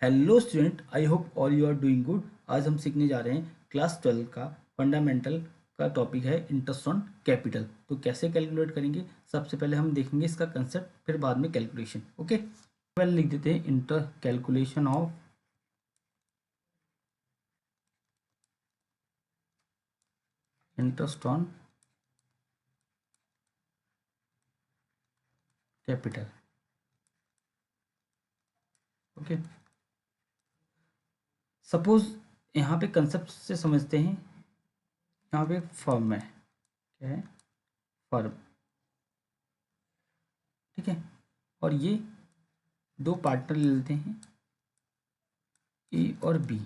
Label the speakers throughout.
Speaker 1: Hello student, I hope all you are doing good. आज हम सीखने जा रहे हैं क्लास 12 का फंडामेंटल का टॉपिक है इंटरेस्ट ऑन कैपिटल। तो कैसे कैलकुलेट करेंगे, सबसे पहले हम देखेंगे इसका कंसेप्ट, फिर बाद में कैलकुलेशन। ओके, पहले लिख देते हैं inter calculation of interest on capital. Okay, suppose यहाँ पे कंसेप्ट से समझते हैं। यहाँ पे फर्म है, क्या है, फर्म, ठीक है। और ये दो पार्टनर ले लेते हैं, ए और बी,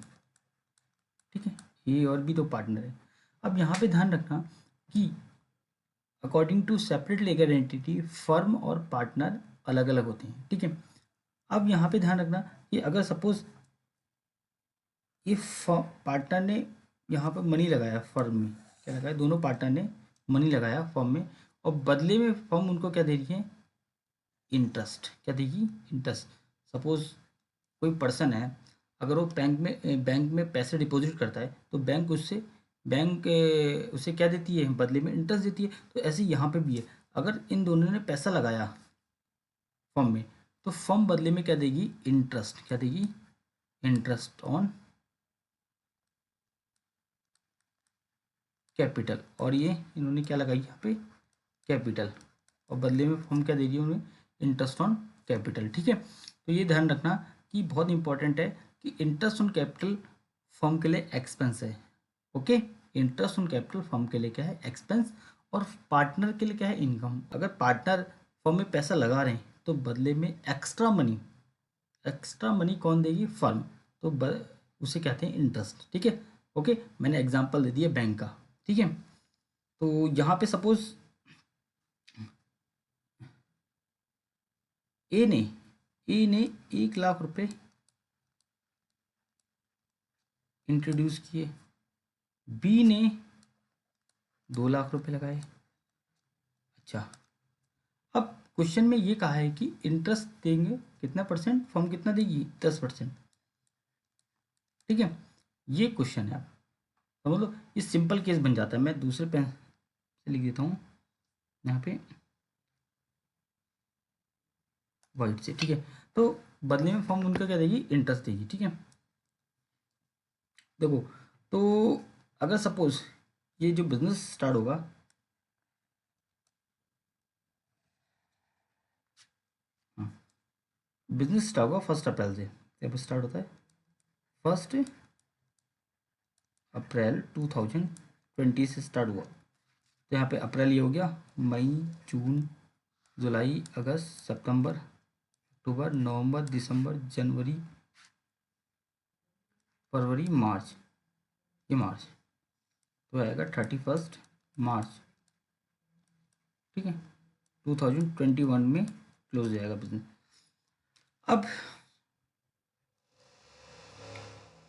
Speaker 1: ठीक है। ए और बी दो पार्टनर है। अब यहाँ पे ध्यान रखना कि according to separate legal entity firm और पार्टनर अलग अलग होते हैं, ठीक है। अब यहाँ पे ध्यान रखना कि अगर सपोज ये पार्टनर ने यहाँ पर मनी लगाया, फर्म में क्या लगाया, दोनों पार्टनर ने मनी लगाया फर्म में, और बदले में फर्म उनको क्या दे रही है, इंटरेस्ट। क्या देगी, इंटरेस्ट। सपोज कोई पर्सन है, अगर वो बैंक में पैसे डिपॉजिट करता है तो बैंक उसे क्या देती है, बदले में इंटरेस्ट देती है। तो ऐसे यहाँ पे भी है, अगर इन दोनों ने पैसा लगाया फर्म में, तो फर्म बदले में क्या देगी, इंटरेस्ट। क्या देगी, इंटरेस्ट ऑन कैपिटल। और ये इन्होंने क्या लगाई यहाँ पे, कैपिटल, और बदले में फर्म क्या दे रही है उन्हें, इंटरेस्ट ऑन कैपिटल, ठीक है। तो ये ध्यान रखना कि बहुत इंपॉर्टेंट है कि इंटरेस्ट ऑन कैपिटल फर्म के लिए एक्सपेंस है। Okay, interest on capital firm के लिए क्या है, एक्सपेंस, और पार्टनर के लिए क्या है, इनकम। अगर पार्टनर फर्म में पैसा लगा रहे हैं तो बदले में एक्स्ट्रा मनी कौन देगी, फर्म। तो उसे कहते हैं इंटरेस्ट, ठीक है। ओके, मैंने एग्जांपल दे दिया बैंक का, ठीक है। तो यहाँ पे सपोज ए ने ए ने 1 लाख रुपए इंट्रोड्यूस किए, बी ने 2 लाख रुपए लगाए। अच्छा, अब क्वेश्चन में ये कहा है कि इंटरेस्ट देंगे कितना परसेंट, फर्म कितना देगी, 10%, ठीक है। ये क्वेश्चन है, आप समझ लो। ये सिंपल केस बन जाता है। मैं दूसरे पेन से लिख देता हूँ यहाँ पे, वाइट से, ठीक है। तो बदले में फर्म उनका क्या देगी, इंटरेस्ट देगी, ठीक है। देखो, तो अगर सपोज ये जो बिजनेस स्टार्ट होगा, बिजनेस स्टार्ट होगा 1 अप्रैल से। जब स्टार्ट होता है 1 अप्रैल 2020 से स्टार्ट हुआ। तो यहाँ पे अप्रैल ये हो गया, मई, जून, जुलाई, अगस्त, सितंबर, अक्टूबर, नवंबर, दिसंबर, जनवरी, फरवरी, मार्च। ये मार्च, तो आएगा 31 मार्च, ठीक है, 2021 में क्लोज हो जाएगा बिजनेस। अब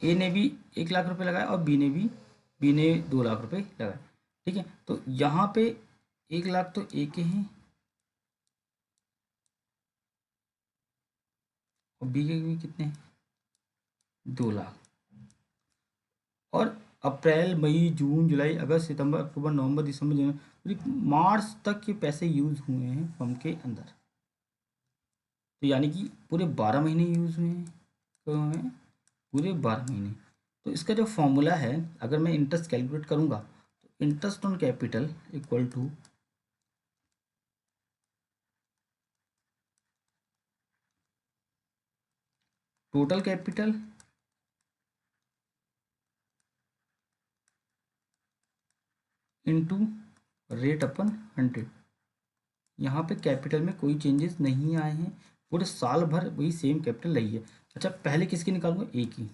Speaker 1: ए ने भी 1 लाख रुपए लगाया और बी ने 2 लाख रुपए लगाए, ठीक है। तो यहाँ पे 1 लाख तो ए के हैं और बी के भी कितने हैं, 2 लाख। और अप्रैल, मई, जून, जुलाई, अगस्त, सितंबर, अक्टूबर, नवंबर, दिसंबर, जनवरी, मार्च तक के पैसे यूज हुए हैं फर्म के अंदर। तो यानी कि पूरे 12 महीने यूज हुए हैं, तो हमें पूरे 12 महीने। तो इसका जो फॉर्मूला है, अगर मैं इंटरेस्ट कैलकुलेट करूंगा, तो interest on capital equal to total capital into rate upon 100। यहाँ पे कैपिटल में कोई चेंजेस नहीं आए हैं, पूरे साल भर वही सेम कैपिटल रही है। अच्छा, पहले किसकी निकालूंगा, ए की।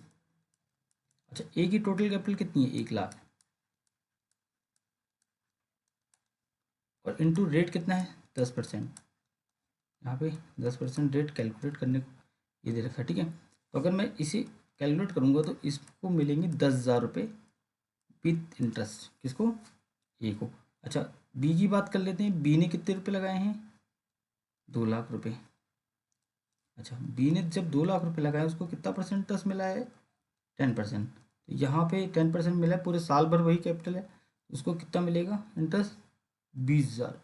Speaker 1: अच्छा, ए की टोटल कैपिटल कितनी है, 1 लाख, और इनटू रेट कितना है, 10%। यहाँ पे 10% रेट कैलकुलेट करने को ये दे रखा है, ठीक है। तो अगर मैं इसे कैलकुलेट करूँगा तो इसको मिलेंगे 10,000 रुपये विथ इंटरेस्ट, किसको, ए को। अच्छा, बी की बात कर लेते हैं, बी ने कितने रुपए लगाए हैं, 2 लाख रुपए, अच्छा, बी ने जब 2 लाख रुपए लगाए उसको कितना परसेंट इंटरेस्ट मिला है? 10%। तो यहाँ पे 10% मिला है, पूरे साल भर वही कैपिटल है, उसको कितना मिलेगा इंटरेस्ट? 20,000।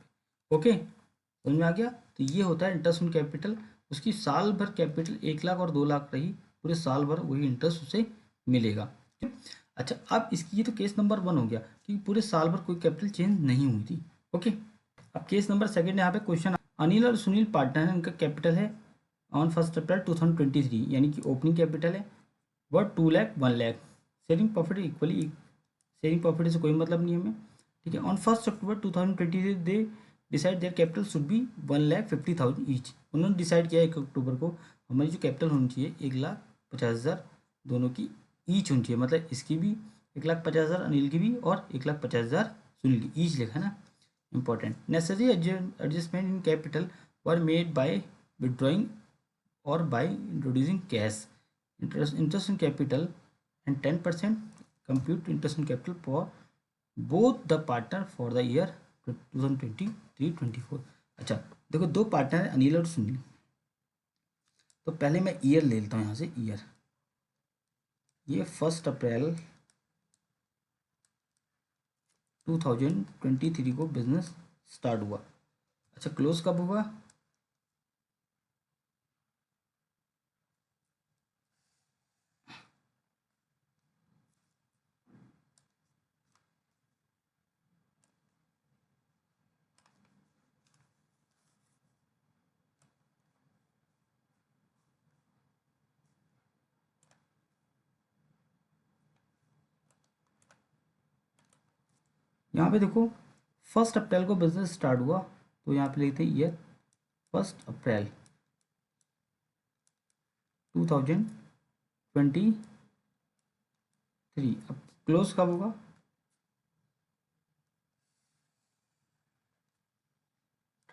Speaker 1: ओके, समझ में आ गया? तो ये होता है इंटरेस्ट ऑन कैपिटल। उसकी साल भर कैपिटल 1 लाख और 2 लाख रही, पूरे साल भर वही इंटरेस्ट उसे मिलेगा। अच्छा, अब इसकी ये तो केस नंबर 1 हो गया कि पूरे साल भर कोई कैपिटल चेंज नहीं हुई थी। ओके, अब केस नंबर 2 यहाँ पे क्वेश्चन, अनिल और सुनील पार्टनर है, उनका कैपिटल है ऑन 1 अप्रैल 2023, यानी कि ओपनिंग कैपिटल है वह 2 lakh 1 lakh. Sharing profit equally, sharing profit से कोई मतलब नहीं हमें, ठीक है। On 1 October 2023 they decide their capital should be 1,50,000 each. उन्होंने डिसाइड किया 1 अक्टूबर को हमारी जो कैपिटल होनी चाहिए 1,50,000 दोनों की ईच होनी चाहिए, मतलब इसकी भी 1,50,000 अनिल की भी, और 1,50,000 सुनील की, ईच लिखा ना, important. Necessary adjustment in capital were made by withdrawing और by introducing cash interest in capital and 10% compute interest in capital for both the partner for the year 2023-24। अच्छा, देखो दो पार्टनर है अनिल और सुनील, तो पहले मैं ईयर ले लेता हूँ यहाँ से, ईयर, ये 1 अप्रैल 2023 को बिजनेस स्टार्ट हुआ। अच्छा, क्लोज कब हुआ? यहाँ पे देखो 1 अप्रैल को बिजनेस स्टार्ट हुआ, तो यहाँ पे लिखते हैं ईयर 1 अप्रैल 2023। अब क्लोज कब होगा?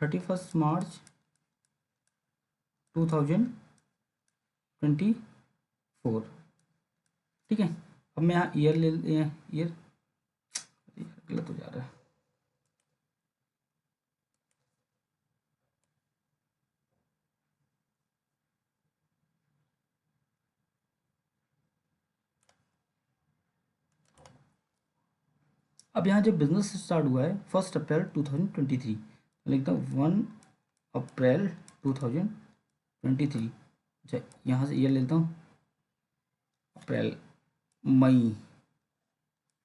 Speaker 1: 31 मार्च 2024, ठीक है। अब मैं यहाँ ईयर ले, ईयर गलत हो जा रहा है। अब यहाँ जब बिजनेस स्टार्ट हुआ है 1 अप्रैल 2023, लिखता हूँ 1 अप्रैल 2023। अच्छा, यहाँ से ईयर लेता हूँ, अप्रैल, मई,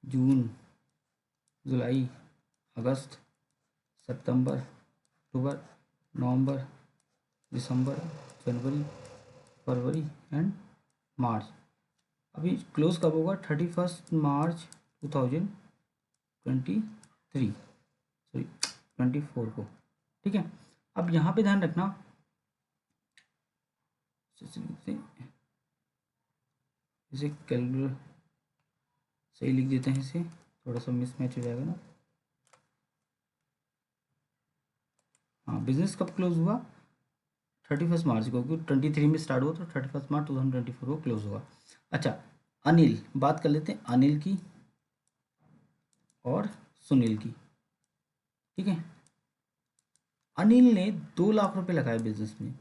Speaker 1: जून, जुलाई, अगस्त, सितंबर, अक्टूबर, नवंबर, दिसंबर, जनवरी, फरवरी एंड मार्च। अभी क्लोज कब होगा? 31 मार्च 2023, सॉरी 24 को, ठीक है। अब यहाँ पे ध्यान रखना, इसे कैलकुलेट सही लिख देते हैं, इसे थोड़ा सा मिसमैच हो जाएगा ना। हाँ, बिजनेस कब क्लोज हुआ? 31 मार्च को, क्योंकि 23 में स्टार्ट हुआ, तो 31 मार्च 2024 को क्लोज हुआ। अच्छा, अनिल, बात कर लेते हैं अनिल की और सुनील की, ठीक है। अनिल ने 2 लाख रुपए लगाए बिजनेस में,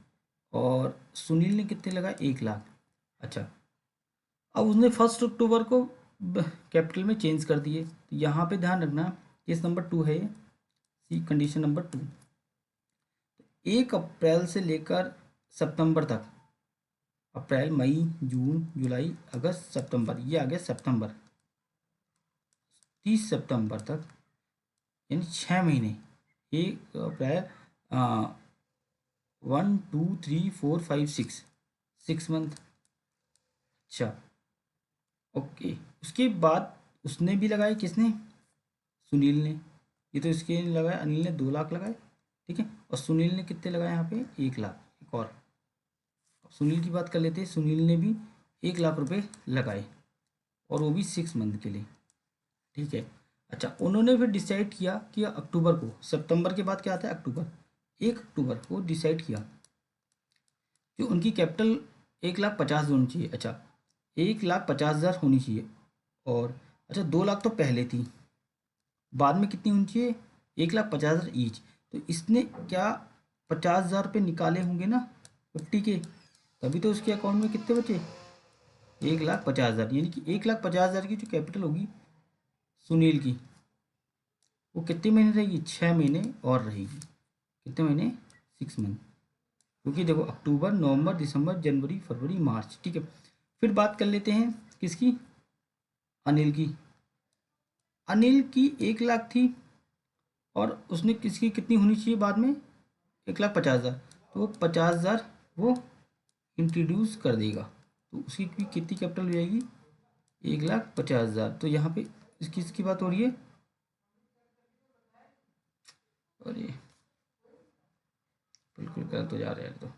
Speaker 1: और सुनील ने कितने लगाए? 1 लाख। अच्छा, अब उसने 1 अक्टूबर को कैपिटल में चेंज कर दिए, तो यहाँ पे ध्यान रखना, केस नंबर 2 है ये, सी कंडीशन नंबर 2। 1 अप्रैल से लेकर सितंबर तक, अप्रैल, मई, जून, जुलाई, अगस्त, सितंबर, ये आ गया सितंबर, 30 सितंबर तक, यानी 6 महीने। 1 अप्रैल 1 2 3 4 5 6, 6 मंथ। अच्छा, ओके, उसके बाद उसने भी लगाए, किसने? सुनील ने। ये तो इसके लगाए, अनिल ने 2 लाख लगाए, ठीक है, और सुनील ने कितने लगाए यहाँ पे? 1 लाख। एक और सुनील की बात कर लेते हैं, सुनील ने भी 1 लाख रुपए लगाए, और वो भी 6 मंथ के लिए, ठीक है। अच्छा, उन्होंने फिर डिसाइड किया कि अक्टूबर को, सितंबर के बाद क्या आता है? अक्टूबर। 1 अक्टूबर को डिसाइड किया कि उनकी कैपिटल 1,50,000 होनी चाहिए। अच्छा, 1,50,000 होनी चाहिए, और अच्छा 2 लाख तो पहले थी, बाद में कितनी होनी चाहिए? 1,50,000 ईच। तो इसने क्या 50,000 रुपये निकाले होंगे ना, 50 के, तभी तो उसके अकाउंट में कितने बचे, 1,50,000, यानी कि 1,50,000 की जो कैपिटल होगी सुनील की, वो कितने महीने रहेगी, 6 महीने और रहेगी। कितने महीने, 6 मंथ, क्योंकि देखो अक्टूबर नवंबर दिसंबर जनवरी फरवरी मार्च, ठीक है। फिर बात कर लेते हैं किसकी, अनिल की। अनिल की 1 लाख थी और उसने किसकी कितनी होनी चाहिए बाद में, 1,50,000, तो वो 50,000 वो इंट्रोड्यूस कर देगा, तो उसकी भी कितनी कैपिटल हो जाएगी, 1,50,000। तो यहाँ पे इसकी इसकी बात हो रही है, अरे बिल्कुल गलत हो जा रहा है तो।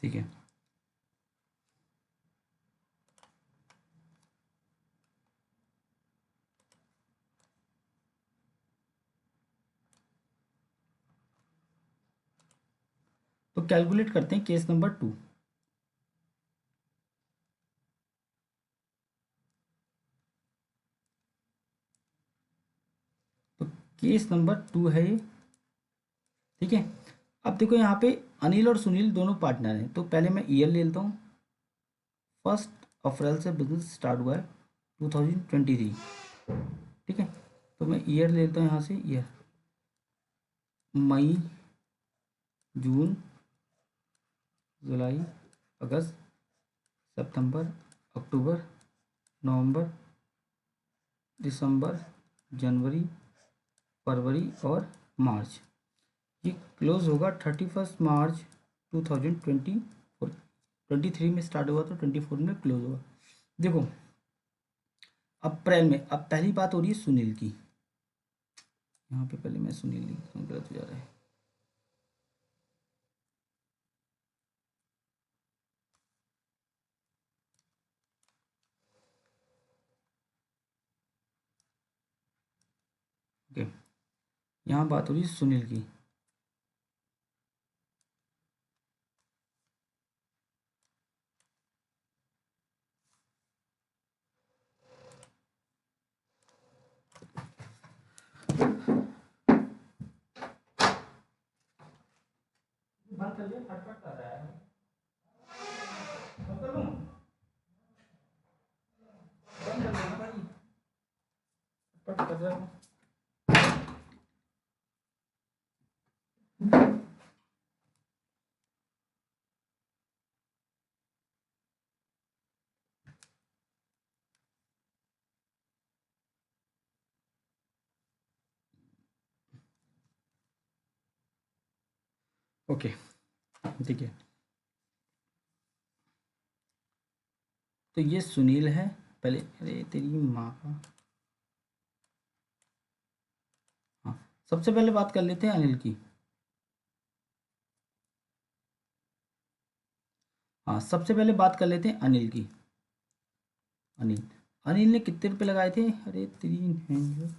Speaker 1: ठीक है, तो कैलकुलेट करते हैं केस नंबर 2। तो केस नंबर 2 है ये, ठीक है। अब देखो यहाँ पे अनिल और सुनील दोनों पार्टनर हैं, तो पहले मैं ईयर ले लेता हूँ। 1 अप्रैल से बिजनेस स्टार्ट हुआ है 2023, ठीक है। तो मैं ईयर ले लेता हूँ यहाँ से, ईयर मई जून जुलाई अगस्त सितंबर अक्टूबर नवंबर दिसंबर जनवरी फरवरी और मार्च। ये क्लोज होगा 31 मार्च 2024, 23 में स्टार्ट हुआ तो 24 में क्लोज होगा। देखो अप्रैल में, अब पहली बात हो रही है सुनील की, यहाँ पे पहले मैं सुनील लिखता हूँ, गलत हो जा रहा है। ओके, यहाँ बात हो रही है सुनील की। बात कर लिया, फटफट कर रहा है, बंद कर लूं? बंद कर देना भाई, फटफट कर रहा हूँ। ओके, ठीक है। तो ये सुनील है, पहले, अरे तेरी माँ का, हाँ, सबसे पहले बात कर लेते हैं अनिल की। हाँ, सबसे पहले बात कर लेते हैं अनिल की। अनिल, अनिल ने कितने रुपए लगाए थे, अरे तेरी हैं,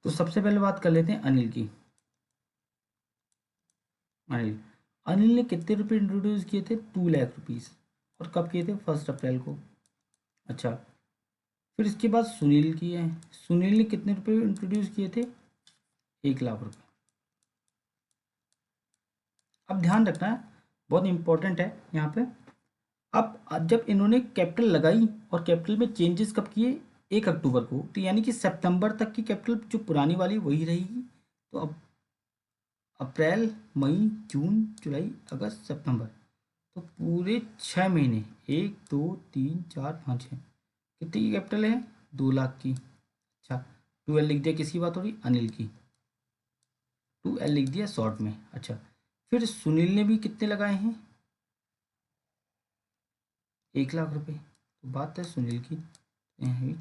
Speaker 1: तो सबसे पहले बात कर लेते हैं अनिल की। अनिल, अनिल ने कितने रुपए इंट्रोड्यूस किए थे, 2 लाख रुपीस, और कब किए थे? 1 अप्रैल को। अच्छा, फिर इसके बाद सुनील की है। सुनील ने कितने रुपए इंट्रोड्यूस किए थे? 1 लाख रुपए। अब ध्यान रखना है, बहुत इंपॉर्टेंट है यहाँ पे। अब जब इन्होंने कैपिटल लगाई और कैपिटल में चेंजेस कब किए? 1 अक्टूबर को। तो यानी कि सितंबर तक की कैपिटल जो पुरानी वाली वही रहेगी। तो अब अप्रैल, मई, जून, जुलाई, अगस्त, सितंबर, तो पूरे 6 महीने, 1, 2, 3, 4, 5, 6, कितनी की कैपिटल है? 2 लाख की। अच्छा, 2L लिख दिया, किसकी बात हो रही? अनिल की। 2L लिख दिया शॉर्ट में। अच्छा, फिर सुनील ने भी कितने लगाए हैं? 1 लाख रुपए। तो बात है सुनील की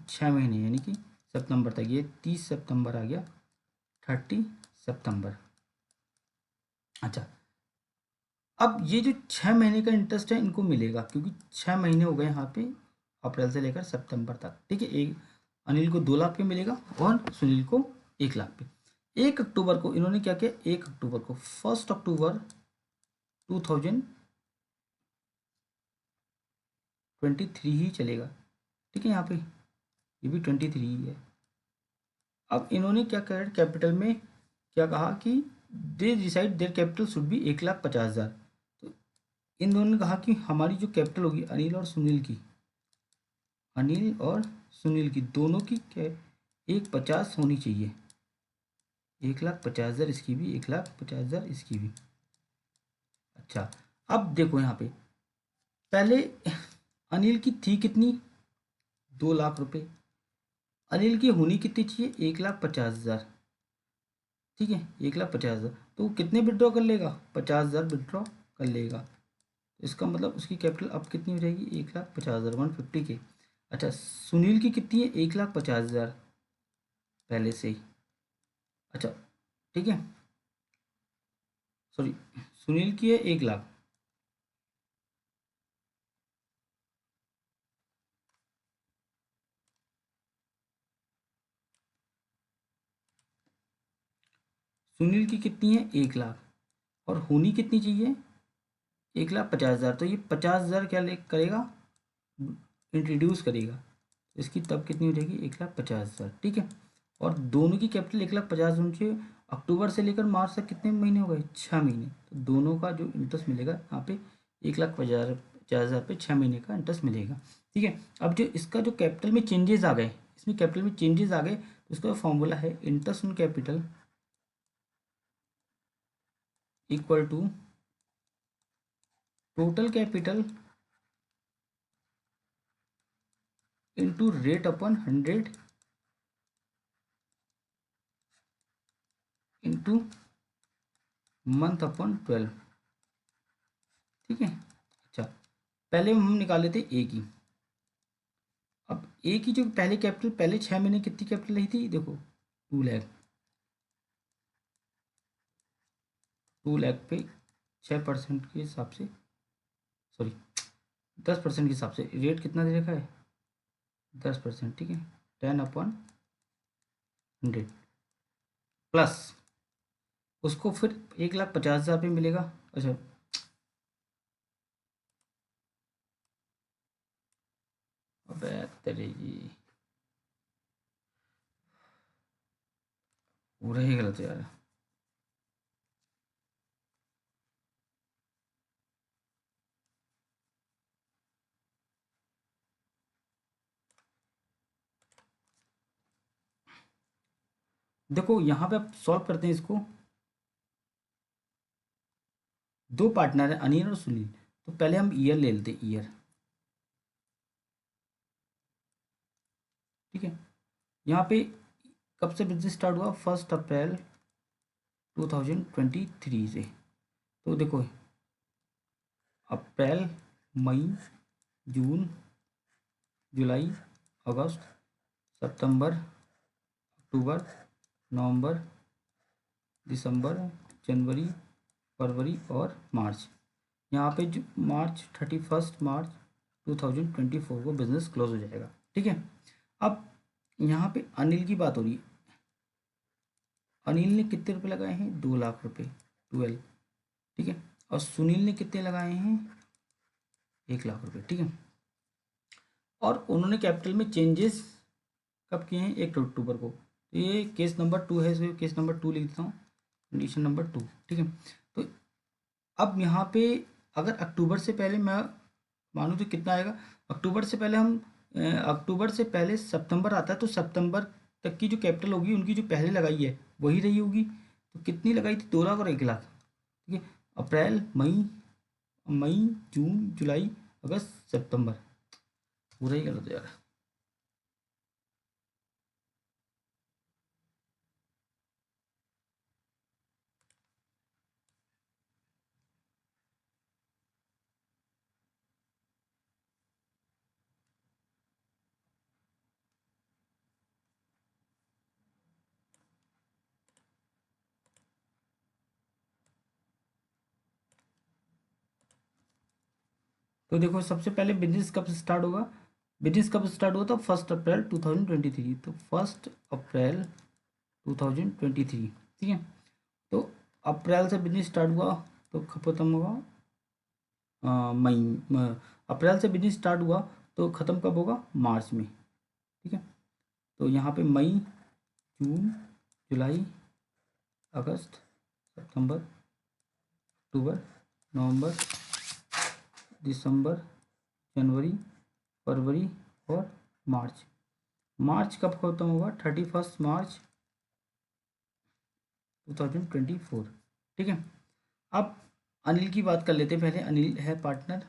Speaker 1: 6 महीने, यानी कि सितंबर तक, ये 30 सितंबर आ गया, 30 सितंबर। अच्छा, अब ये जो 6 महीने का इंटरेस्ट है इनको मिलेगा, क्योंकि 6 महीने हो गए यहाँ पे, अप्रैल से लेकर सितंबर तक। ठीक है, एक अनिल को 2 लाख पे मिलेगा और सुनील को 1 लाख पे। 1 अक्टूबर को इन्होंने क्या किया? 1 अक्टूबर को, 1 अक्टूबर 2023 ही चलेगा। ठीक है, यहाँ पे ये भी 23 ही है। अब इन्होंने क्या कहा कैपिटल में? क्या कहा कि they decide their capital should be 1,50,000। तो इन दोनों ने कहा कि हमारी जो कैपिटल होगी अनिल और सुनील की, अनिल और सुनील की दोनों की क्या 1,50,000 होनी चाहिए। 1,50,000 इसकी भी, 1,50,000 इसकी भी। अच्छा, अब देखो यहाँ पे पहले अनिल की थी कितनी? 2 लाख रुपए। अनिल की होनी कितनी चाहिए? 1,50,000। ठीक है, 1,50,000, तो वो कितने विड्रॉ कर लेगा? 50,000 विड्रॉ कर लेगा। इसका मतलब उसकी कैपिटल अब कितनी हो जाएगी? 1,50,000, 150 के। अच्छा, सुनील की कितनी है? 1,50,000 पहले से ही। अच्छा, ठीक है, सॉरी, सुनील की है 1 लाख। सुनील की कितनी है? 1 लाख। और होनी कितनी चाहिए? 1,50,000। तो ये 50,000 क्या ले करेगा? इंट्रोड्यूस करेगा। इसकी तब कितनी हो जाएगी? 1,50,000। ठीक है, और दोनों की कैपिटल 1,50,000 होनी चाहिए। अक्टूबर से लेकर मार्च तक कितने महीने हो गए? 6 महीने। तो दोनों का जो इंटरेस्ट मिलेगा यहाँ पे 1,50,000 पे 6 महीने का इंटरेस्ट मिलेगा। ठीक है, अब जो इसका जो कैपिटल में चेंजेस आ गए, इसमें कैपिटल में चेंजेस आ गए, तो इसका फॉर्मूला है interest on capital equal to total capital into rate upon 100 into month upon 12। ठीक है, अच्छा, पहले हम निकाले थे ए की। अब ए की जो पहले कैपिटल, पहले 6 महीने कितनी कैपिटल रही थी? देखो, 2 लाख। 2 लाख पे 6% के हिसाब से, सॉरी 10% के हिसाब से रेट कितना दे रखा है? 10%। ठीक है, 10/100 प्लस उसको फिर 1,50,000 पे मिलेगा। अच्छा, अबे तेरी जी, पूरा ही गलत है यार। देखो यहाँ पे आप सॉल्व करते हैं इसको। दो पार्टनर है अनिल और सुनील, तो पहले हम ईयर ले लेते, ईयर। ठीक है, यहाँ पे कब से बिजनेस स्टार्ट हुआ? 1 अप्रैल 2023 से। तो देखो, अप्रैल, मई, जून, जुलाई, अगस्त, सितंबर, अक्टूबर, नवंबर, दिसंबर, जनवरी, फरवरी और मार्च। यहाँ पे जो मार्च 31 मार्च 2024 को बिजनेस क्लोज हो जाएगा। ठीक है, अब यहाँ पे अनिल की बात हो रही है। अनिल ने कितने रुपए लगाए हैं? 2 लाख रुपए, 12। ठीक है, और सुनील ने कितने लगाए हैं? 1,00,000 रुपये, ठीक है। और उन्होंने कैपिटल में चेंजेस कब किए हैं? 1 अक्टूबर को। तो ये केस नंबर 2 है, इसमें केस नंबर 2 लिख देता हूँ, कंडीशन नंबर 2, ठीक है। तो अब यहाँ पे अगर अक्टूबर से पहले मैं मानूँ तो कितना आएगा? अक्टूबर से पहले हम अक्टूबर से पहले सितंबर आता है, तो सितंबर तक की जो कैपिटल होगी उनकी जो पहले लगाई है वही रही होगी। तो कितनी लगाई थी? 2 लाख और 1 लाख, ठीक है। अप्रैल, मई, जून, जुलाई, अगस्त, सितंबर, पूरा ही गलत है यार। तो देखो, सबसे पहले बिजनेस कब स्टार्ट होगा? बिजनेस कब स्टार्ट हुआ था? 1 अप्रैल 2023। तो 1 अप्रैल 2023, ठीक है। तो अप्रैल से बिजनेस स्टार्ट हुआ तो खत्म होगा मई। अप्रैल से बिजनेस स्टार्ट हुआ तो ख़त्म कब होगा? मार्च में, ठीक है। तो यहाँ पे मई, जून, जुलाई, अगस्त, सितंबर, अक्टूबर, नवंबर, दिसंबर, जनवरी, फरवरी और मार्च। मार्च कब खत्म होगा? 31 मार्च 2024, ठीक है। अब अनिल की बात कर लेते हैं पहले। अनिल है पार्टनर।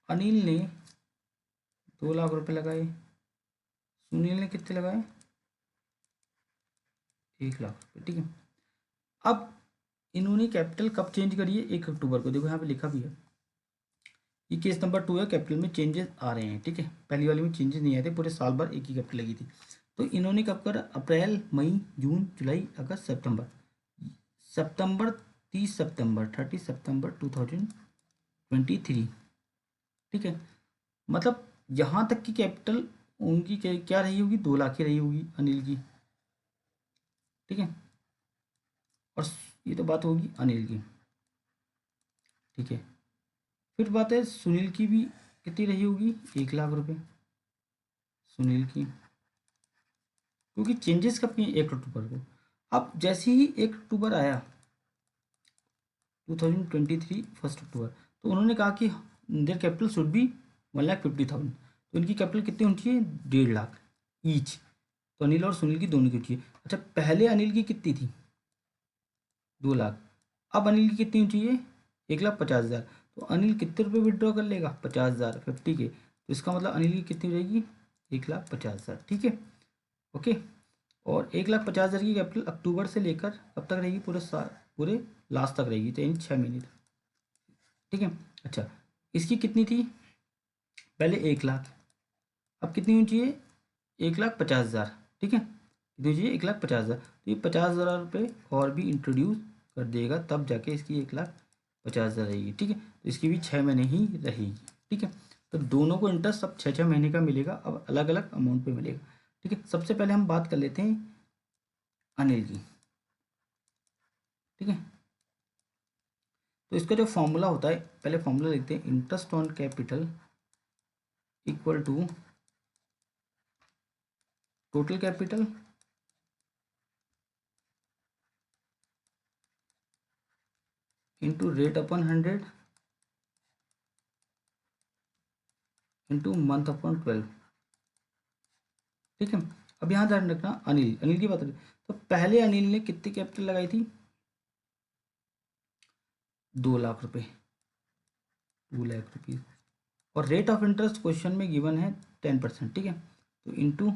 Speaker 1: अनिल ने 2 लाख रुपए लगाए, सुनील ने कितने लगाए? 1 लाख रुपए, ठीक है। अब इन्होंने कैपिटल कब चेंज करी है? 1 अक्टूबर को। देखो यहाँ पे लिखा भी है, ये केस नंबर 2 है, कैपिटल में चेंजेस आ रहे हैं, ठीक है। पहली वाली में चेंजेस नहीं आए थे, पूरे साल भर एक ही कैपिटल लगी थी। तो इन्होंने कब करा? अप्रैल, मई, जून, जुलाई, अगस्त, सितंबर। सितंबर, 30 सितंबर, 30 सितंबर 2023, ठीक है। मतलब यहाँ तक की कैपिटल उनकी क्या रही होगी? 2 लाख ही रही होगी अनिल की, ठीक है। और ये तो बात होगी अनिल की, ठीक है। फिर बात है सुनील की भी, कितनी रही होगी? 1 लाख रुपए सुनील की, क्योंकि चेंजेस कब किए? 1 अक्टूबर को। अब जैसे ही 1 अक्टूबर आया 2023, 1 अक्टूबर, तो उन्होंने कहा कि देयर कैपिटल शुड बी 1,50,000। तो इनकी कैपिटल कितनी होनी चाहिए? 1.5 लाख ईच। तो अनिल और सुनील की दोनों की होनी चाहिए। अच्छा, पहले अनिल की कितनी थी? 2 लाख। अब अनिल की कितनी होनी चाहिए? 1,50,000। तो अनिल कितने रुपये विड्रॉ कर लेगा? 50,000, 50 के। तो इसका मतलब अनिल की कितनी रहेगी? 1,50,000, ठीक है। ओके। और 1,50,000 की कैपिटल अक्टूबर से लेकर कब तक रहेगी? पूरे साल, पूरे लास्ट तक रहेगी, तो यानी 6 महीने तक, ठीक है। अच्छा, इसकी कितनी थी? पहले 1 लाख, अब कितनी होनी चाहिए? 1,50,000, ठीक है। कितनी चाहिए? 1,50,000। तो ये 50,000 रुपये और भी इंट्रोड्यूस कर देगा, तब जाके इसकी 1,50,000 रहेगी, ठीक है। तो इसकी भी 6 महीने ही रहेगी, ठीक है। तो दोनों को इंटरेस्ट अब 6 6 महीने का मिलेगा, अब अलग अलग अमाउंट पे मिलेगा, ठीक है। सबसे पहले हम बात कर लेते हैं अनिल की, ठीक है। तो इसका जो फॉर्मूला होता है, पहले फॉर्मूला लिखते हैं। Interest on capital equal to total capital into rate upon 100 into month upon 12, ठीक है। अब यहाँ ध्यान रखना, अनिल, अनिल की बात करें तो पहले अनिल ने कितनी कैपिटल लगाई थी? 2 लाख रुपए, 2 लाख रुपीज। और रेट ऑफ इंटरेस्ट क्वेश्चन में गिवन है 10%, ठीक है। तो इंटू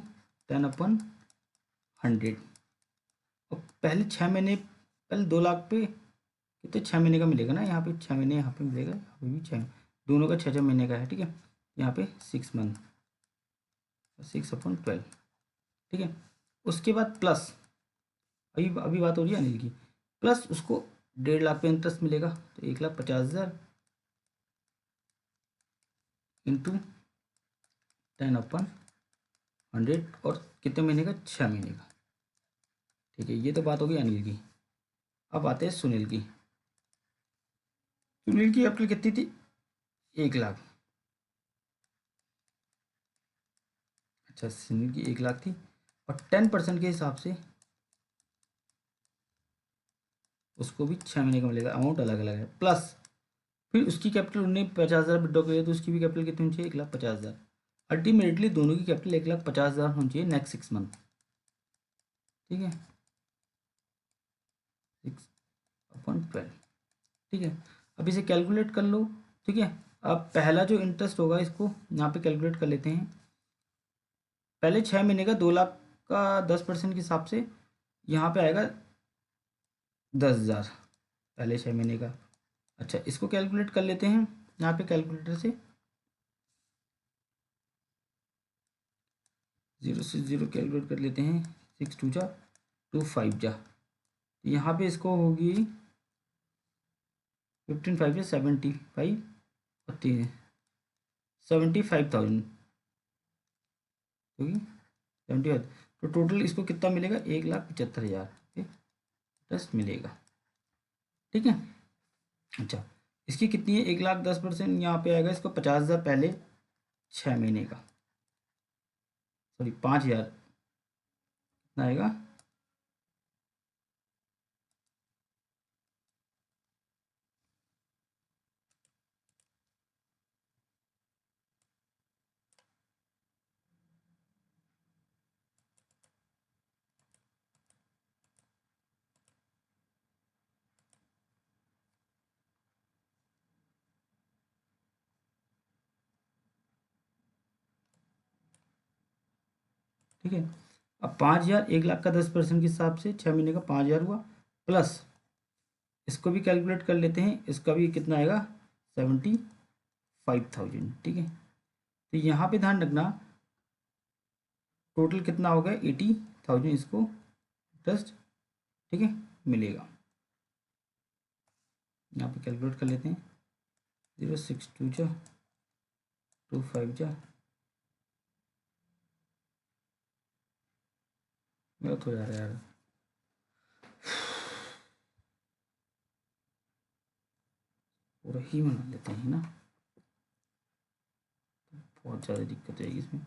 Speaker 1: 10/100। और पहले 6 महीने, पहले 2 लाख पे कितने? 6 महीने का मिलेगा ना, यहाँ पे 6 महीने, यहाँ पे मिलेगा, यहाँ पे भी 6, दोनों का 6 6 महीने का है, ठीक है। यहाँ पे 6 मंथ, 6/12, ठीक है। उसके बाद प्लस, अभी अभी बात हो रही है अनिल की, प्लस उसको 1.5 लाख पे इंटरेस्ट मिलेगा, तो 1,50,000 इंटू 10/100, और कितने महीने का? 6 महीने का, ठीक है। ये तो बात होगी अनिल की। अब आते हैं सुनील की। सुनील की कैपिटल कितनी थी? 1 लाख। अच्छा, सुनील की 1 लाख थी, और 10% के हिसाब से उसको भी 6 महीने का मिलेगा। अमाउंट अलग अलग है। प्लस फिर उसकी कैपिटल उन्होंने 50,000 विड्रॉ किया, तो उसकी भी कैपिटल कितनी होनी चाहिए? 1,50,000। अल्टीमेटली दोनों की कैपिटल 1,50,000 होनी चाहिए नेक्स्ट 6 मंथ। ठीक है, 6/12। ठीक है, अब इसे कैलकुलेट कर लो। ठीक है, अब पहला जो इंटरेस्ट होगा इसको यहाँ पे कैलकुलेट कर लेते हैं। पहले 6 महीने का 2 लाख का 10% के हिसाब से यहाँ पे आएगा 10,000 पहले 6 महीने का। अच्छा, इसको कैलकुलेट कर लेते हैं यहाँ पे कैलकुलेटर से। 0 से 0 कैलकुलेट कर लेते हैं। 6 2 जा 2 5 जा, यहाँ पे इसको होगी 15 5 जा 75 और 75,000 होगी। 75, तो टोटल इसको कितना मिलेगा? 1,75,000 इंटरेस्ट मिलेगा। ठीक है। अच्छा, इसकी कितनी है? 1,10% यहाँ पे आएगा इसको 50,000 पहले 6 महीने का, सॉरी 5,000 कितना आएगा? ठीक है, अब 5,000 1 लाख का 10% के हिसाब से 6 महीने का 5,000 हुआ। प्लस इसको भी कैलकुलेट कर लेते हैं, इसका भी कितना आएगा? 75,000। ठीक है, तो यहाँ पे ध्यान रखना टोटल कितना हो गया? 80,000 इसको इंटरेस्ट, ठीक है, मिलेगा। यहाँ पे कैलकुलेट कर लेते हैं। 0 6 2 जा 2 5 जा, गलत हो जा रहा है यार, पूरा ही बना लेते हैं ना, बहुत ज़्यादा दिक्कत आएगी इसमें।